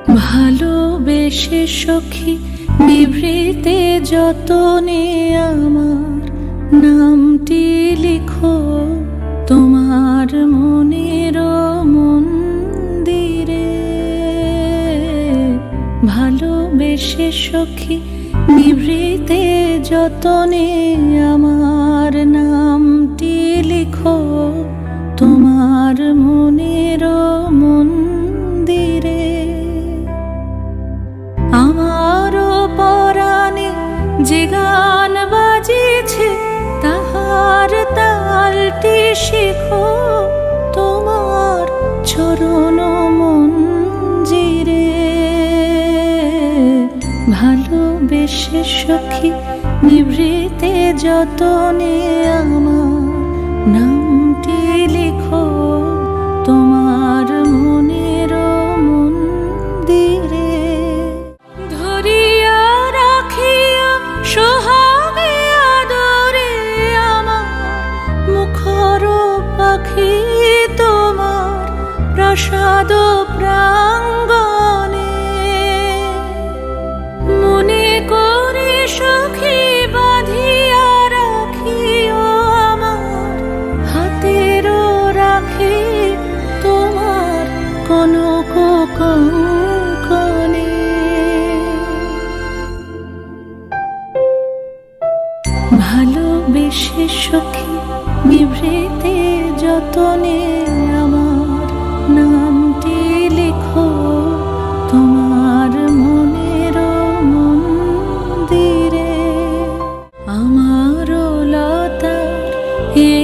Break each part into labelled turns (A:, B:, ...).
A: ভালোবেসে সখী নিভৃতে যতনে আমার নামটি লিখো তোমার মনের মন্দিরে। ভালোবেসে সখী নিভৃতে যতনে আমার নামটি লিখো তোমার মনের মন্দিরে। আমারও পরাণে যে গান বাজিছে তাহার তালটি শিখো তোমার চরণ মঞ্জিরে। ভালোবেসে সখী নিভৃতে যতনে আমার নামটি লিখো তোমার মনের মন্দিরে। ধরিয়া রাখিয়া সোহাগে আদরে আমার মুখর পাখি তোমার প্রাসাদ প্রাঙ্গণে। মনে করে সখী বাঁধিয়া রাখিও আমার হাতেরও রাখি তোমার কনক কঙ্কণে। ভালোবেসে সখী নিভৃতে যতনে আমার নামটি লিখো তোমার মনের মন্দিরে। আমার লতার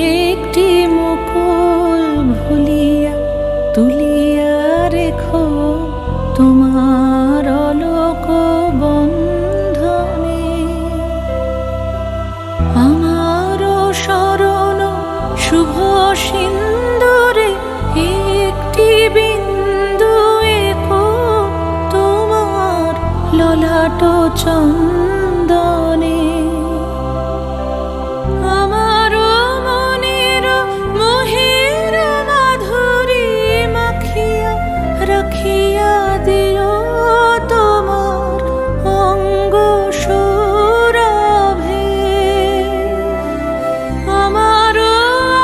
A: একটি মুকুল ভুলিয়া তুলিয়া রেখো তোমার অলোক বন্ধনে। আমার শরণ শুভ সিন্দুরে একটি বিন্দু এঁকো তোমার ললাট চন্দনে। আমার মনের মোহের মাধুরী মাখিয়া রাখিয়া দিও তোমার অঙ্গ সৌরভে। আমার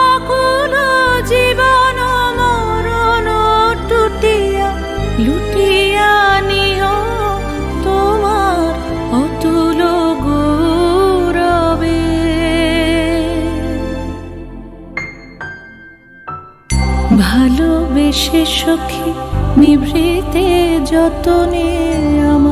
A: আকুল জীবন মরণ টুটিয়া লুটিয়া নিও তোমার অতুল গৌরবে। ভালোবেসে সখী নিভৃতে যতনে আমার